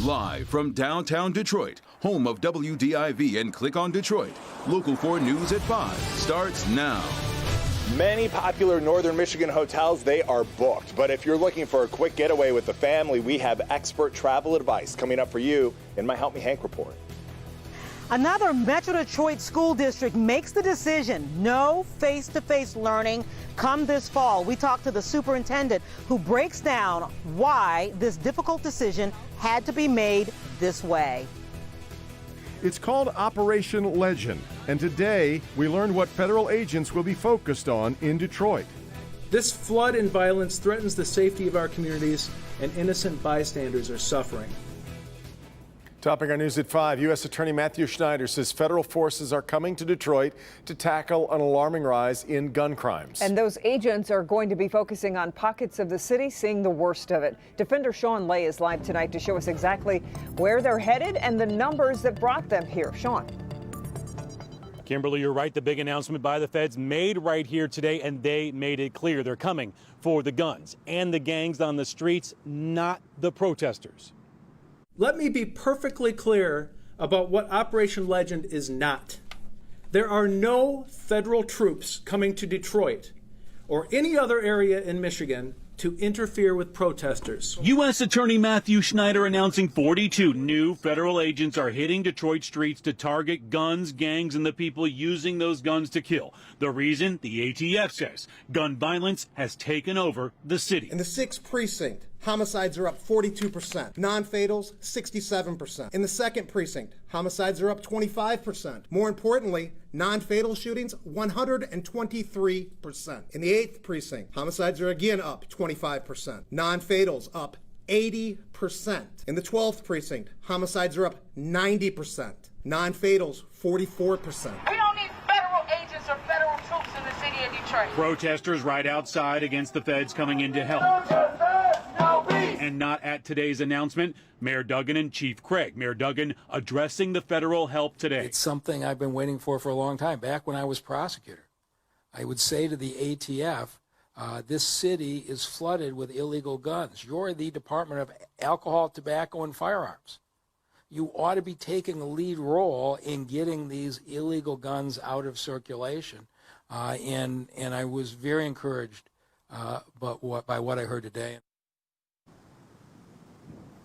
Live from downtown Detroit, home of WDIV and Click on Detroit, Local 4 News at 5 starts now. Many popular northern Michigan hotels, they are booked. But if you're looking for a quick getaway with the family, we have expert travel advice coming up for you in my Help Me Hank report. Another Metro Detroit school district makes the decision, no face-to-face learning come this fall. We talked to the superintendent who breaks down why this difficult decision had to be made this way. It's called Operation Legend, and today we learned what federal agents will be focused on in Detroit. This flood and violence threatens the safety of our communities, and innocent bystanders are suffering. Topping our news at 5, U.S. Attorney Matthew Schneider says federal forces are coming to Detroit to tackle an alarming rise in gun crimes. And those agents are going to be focusing on pockets of the city seeing the worst of it. Defender Sean Lay is live tonight to show us exactly where they're headed and the numbers that brought them here. Sean. Kimberly, you're right. The big announcement by the feds made right here today, and they made it clear they're coming for the guns and the gangs on the streets, not the protesters. Let me be perfectly clear about what Operation Legend is not. There are no federal troops coming to Detroit or any other area in Michigan to interfere with protesters. U.S. Attorney Matthew Schneider announcing 42 new federal agents are hitting Detroit streets to target guns, gangs, and the people using those guns to kill. The reason, the ATF says, gun violence has taken over the city. In the 6th precinct, homicides are up 42%. Non-fatals, 67%. In the 2nd precinct, homicides are up 25%. More importantly, non-fatal shootings, 123%. In the 8th precinct, homicides are again up 25%. Non-fatals up 80%. In the 12th precinct, homicides are up 90%. Non-fatals, 44%. We don't need federal agents or federal troops in the city of Detroit. Protesters right outside against the feds coming in to help. And not at today's announcement, Mayor Duggan and Chief Craig. Mayor Duggan addressing the federal help today. It's something I've been waiting for a long time. Back when I was prosecutor, I would say to the ATF, this city is flooded with illegal guns. You're the Department of Alcohol, Tobacco, and Firearms. You ought to be taking a lead role in getting these illegal guns out of circulation. And I was very encouraged by what I heard today.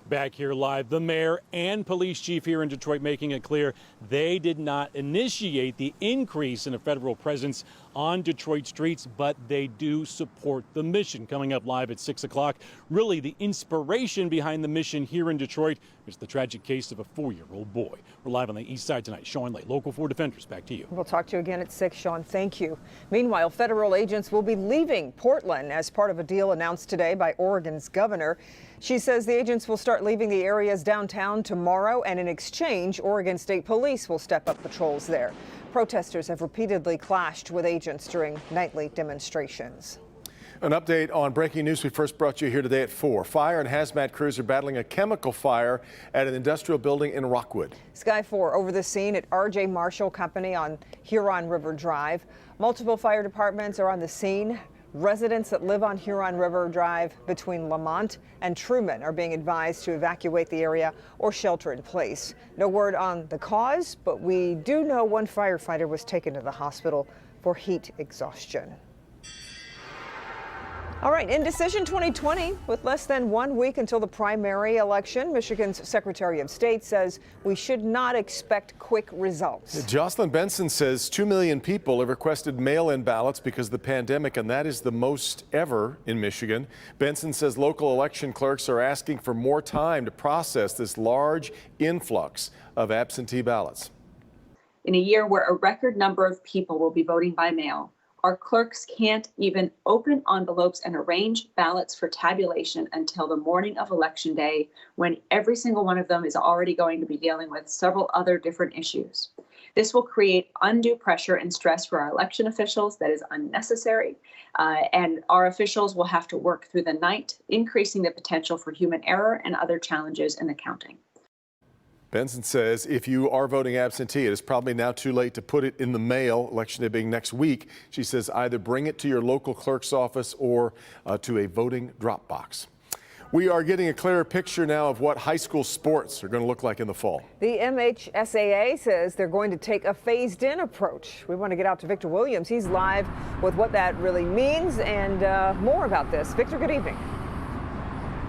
Back here live, the mayor and police chief here in Detroit making it clear they did not initiate the increase in a federal presence on Detroit streets, but they do support the mission. Coming up live at 6 o'clock, really the inspiration behind the mission here in Detroit is the tragic case of a 4-year-old boy. We're live on the east side tonight. Sean Lay, Local 4 Defenders, back to you. We'll talk to you again at 6, Sean. Thank you. Meanwhile, federal agents will be leaving Portland as part of a deal announced today by Oregon's governor. She says the agents will start leaving the areas downtown tomorrow, and in exchange, Oregon State Police will step up patrols there. Protesters have repeatedly clashed with agents during nightly demonstrations. An update on breaking news we first brought you here today at 4. Fire and hazmat crews are battling a chemical fire at an industrial building in Rockwood. Sky 4 over the scene at R.J. Marshall Company on Huron River Drive. Multiple fire departments are on the scene. Residents that live on Huron River Drive between Lamont and Truman are being advised to evacuate the area or shelter in place. No word on the cause, but we do know one firefighter was taken to the hospital for heat exhaustion. All right, Indecision 2020, with less than 1 week until the primary election, Michigan's Secretary of State says we should not expect quick results. Jocelyn Benson says 2 million people have requested mail-in ballots because of the pandemic, and that is the most ever in Michigan. Benson says local election clerks are asking for more time to process this large influx of absentee ballots. In a year where a record number of people will be voting by mail, our clerks can't even open envelopes and arrange ballots for tabulation until the morning of Election Day, when every single one of them is already going to be dealing with several other different issues. This will create undue pressure and stress for our election officials that is unnecessary, and our officials will have to work through the night, increasing the potential for human error and other challenges in the counting. Benson says if you are voting absentee, it is probably now too late to put it in the mail, Election Day being next week. She says either bring it to your local clerk's office or to a voting drop box. We are getting a clearer picture now of what high school sports are going to look like in the fall. The MHSAA says they're going to take a phased-in approach. We want to get out to Victor Williams. He's live with what that really means and more about this. Victor, good evening.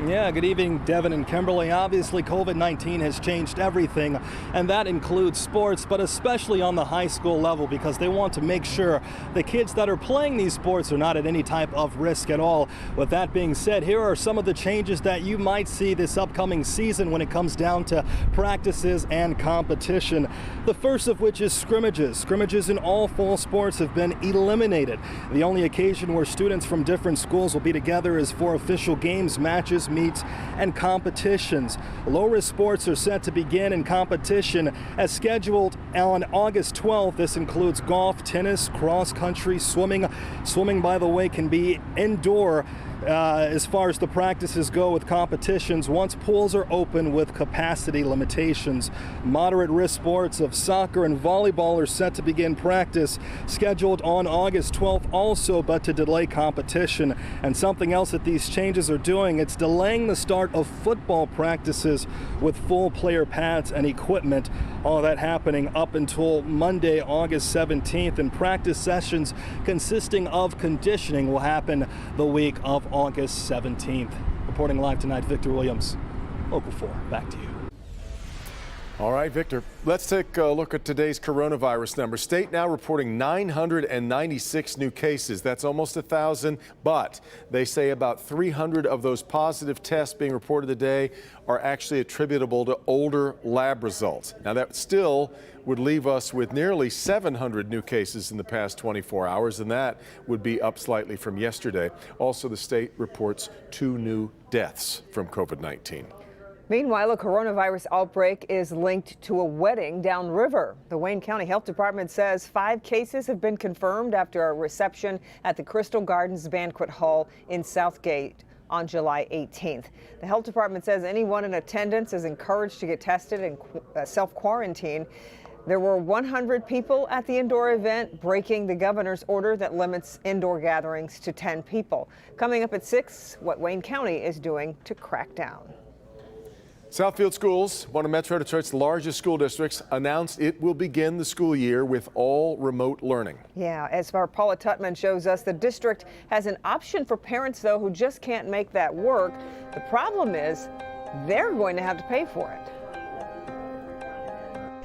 Yeah, good evening, Devin and Kimberly. Obviously, COVID-19 has changed everything, and that includes sports, but especially on the high school level, because they want to make sure the kids that are playing these sports are not at any type of risk at all. With that being said, here are some of the changes that you might see this upcoming season when it comes down to practices and competition. The first of which is scrimmages. Scrimmages in all fall sports have been eliminated. The only occasion where students from different schools will be together is for official games, matches, meets, and competitions. Low-risk sports are set to begin in competition as scheduled on August 12th. This includes golf, tennis, cross-country, swimming. Swimming, by the way, can be indoor as far as the practices go with competitions once pools are open with capacity limitations. Moderate risk sports of soccer and volleyball are set to begin practice scheduled on August 12th also, but to delay competition. And something else that these changes are doing, it's delaying the start of football practices with full player pads and equipment. All that happening up until Monday, August 17th, and practice sessions consisting of conditioning will happen the week of August 17th. Reporting live tonight, Victor Williams, Local 4. Back to you. All right, Victor, let's take a look at today's coronavirus numbers. State now reporting 996 new cases. That's almost 1,000, but they say about 300 of those positive tests being reported today are actually attributable to older lab results. Now, that still would leave us with nearly 700 new cases in the past 24 hours, and that would be up slightly from yesterday. Also, the state reports 2 new deaths from COVID-19. Meanwhile, a coronavirus outbreak is linked to a wedding downriver. The Wayne County Health Department says 5 cases have been confirmed after a reception at the Crystal Gardens Banquet Hall in Southgate on July 18th. The health department says anyone in attendance is encouraged to get tested and self-quarantine. There were 100 people at the indoor event, breaking the governor's order that limits indoor gatherings to 10 people. Coming up at 6, what Wayne County is doing to crack down. Southfield Schools, one of Metro Detroit's largest school districts, announced it will begin the school year with all remote learning. Yeah, as our Paula Tutman shows us, the district has an option for parents, though, who just can't make that work. The problem is they're going to have to pay for it.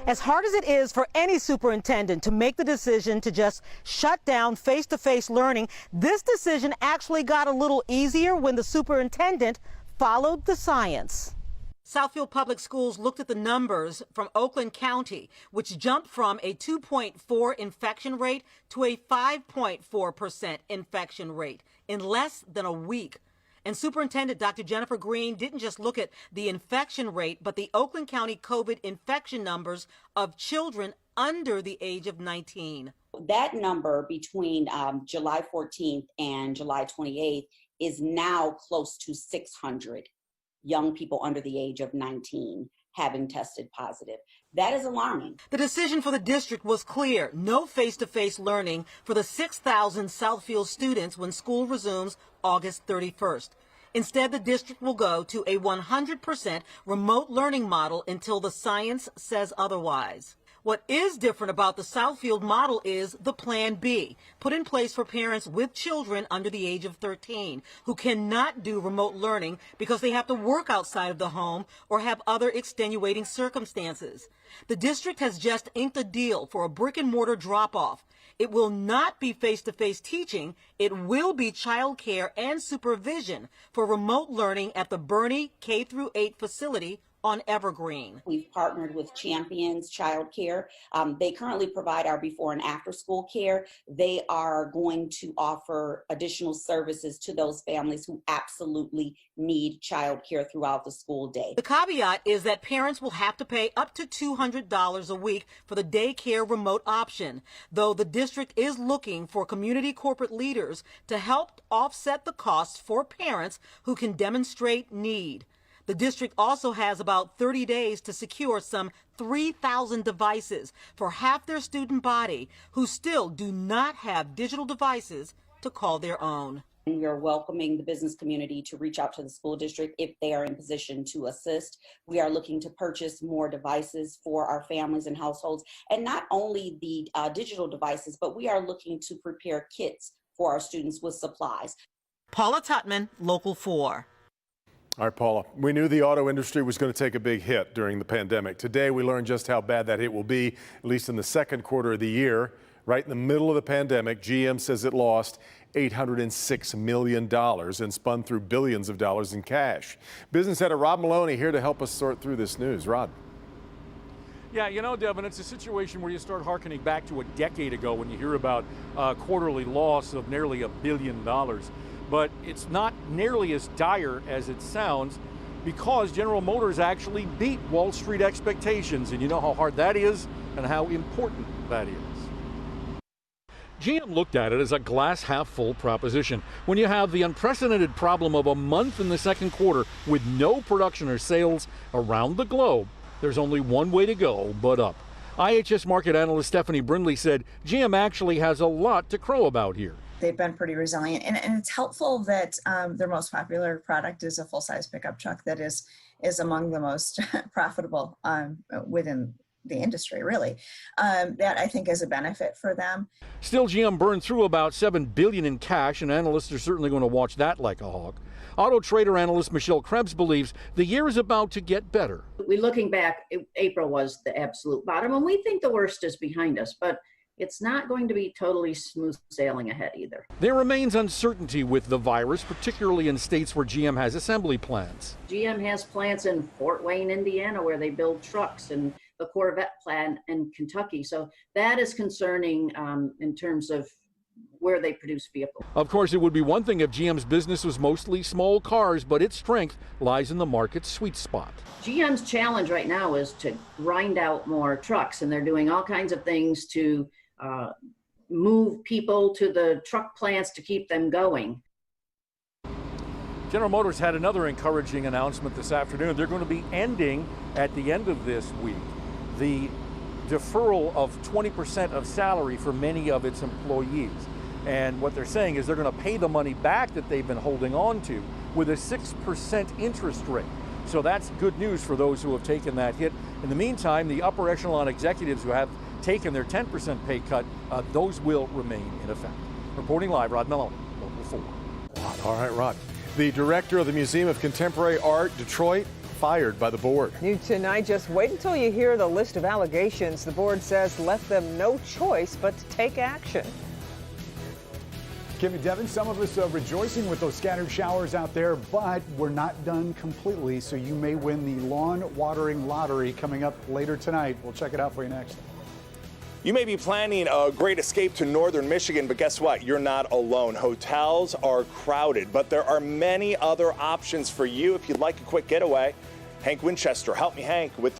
As hard as it is for any superintendent to make the decision to just shut down face-to-face learning, this decision actually got a little easier when the superintendent followed the science. Southfield Public Schools looked at the numbers from Oakland County, which jumped from a 2.4 infection rate to a 5.4% infection rate in less than a week. And Superintendent Dr. Jennifer Green didn't just look at the infection rate, but the Oakland County COVID infection numbers of children under the age of 19. That number between July 14th and July 28th is now close to 600. Young people under the age of 19 having tested positive. That is alarming. The decision for the district was clear. No face-to-face learning for the 6,000 Southfield students when school resumes August 31st. Instead, the district will go to a 100% remote learning model until the science says otherwise. What is different about the Southfield model is the Plan B, put in place for parents with children under the age of 13 who cannot do remote learning because they have to work outside of the home or have other extenuating circumstances. The district has just inked a deal for a brick-and-mortar drop-off. It will not be face-to-face teaching. It will be child care and supervision for remote learning at the Bernie K-8 facility on Evergreen. We've partnered with Champions Child Care. They currently provide our before and after school care. They are going to offer additional services to those families who absolutely need child care throughout the school day. The caveat is that parents will have to pay up to $200 a week for the daycare remote option, though the district is looking for community corporate leaders to help offset the costs for parents who can demonstrate need. The district also has about 30 days to secure some 3,000 devices for half their student body who still do not have digital devices to call their own. We are welcoming the business community to reach out to the school district if they are in position to assist. We are looking to purchase more devices for our families and households, and not only the digital devices, but we are looking to prepare kits for our students with supplies. Paula Tutman, Local 4. All right, Paula, we knew the auto industry was going to take a big hit during the pandemic. Today, we learned just how bad that hit will be, at least in the second quarter of the year. Right in the middle of the pandemic, GM says it lost $806 million and spun through billions of dollars in cash. Business editor Rod Maloney here to help us sort through this news. Rod. Yeah, you know, Devin, it's a situation where you start hearkening back to a decade ago when you hear about a quarterly loss of nearly $1 billion. But it's not nearly as dire as it sounds because General Motors actually beat Wall Street expectations. And you know how hard that is and how important that is. GM looked at it as a glass half full proposition. When you have the unprecedented problem of a month in the second quarter with no production or sales around the globe, there's only one way to go but up. IHS market analyst Stephanie Brindley said GM actually has a lot to crow about here. They've been pretty resilient, and it's helpful that their most popular product is a full-size pickup truck that is among the most profitable within the industry, really. That I think is a benefit for them. Still, GM burned through about $7 billion in cash, and analysts are certainly going to watch that like a hawk. Auto trader analyst Michelle Krebs believes the year is about to get better. We're looking back, April was the absolute bottom, and we think the worst is behind us, but it's not going to be totally smooth sailing ahead either. There remains uncertainty with the virus, particularly in states where GM has assembly plants. GM has plants in Fort Wayne, Indiana, where they build trucks, and the Corvette plant in Kentucky. So that is concerning in terms of where they produce vehicles. Of course, it would be one thing if GM's business was mostly small cars, but its strength lies in the market's sweet spot. GM's challenge right now is to grind out more trucks, and they're doing all kinds of things to move people to the truck plants to keep them going. General Motors had another encouraging announcement this afternoon. They're going to be ending at the end of this week the deferral of 20% of salary for many of its employees. And what they're saying is they're going to pay the money back that they've been holding on to with a 6% interest rate. So that's good news for those who have taken that hit. In the meantime, the upper echelon executives who have taken their 10% pay cut, those will remain in effect. Reporting live, Rod Maloney, Local 4. All right, Rod. The director of the Museum of Contemporary Art, Detroit, fired by the board. New tonight, just wait until you hear the list of allegations. The board says left them no choice but to take action. Kim and Devin, some of us are rejoicing with those scattered showers out there, but we're not done completely, so you may win the lawn watering lottery coming up later tonight. We'll check it out for you next. You may be planning a great escape to northern Michigan, but guess what? You're not alone. Hotels are crowded, but there are many other options for you if you'd like a quick getaway. Hank Winchester, help me, Hank, with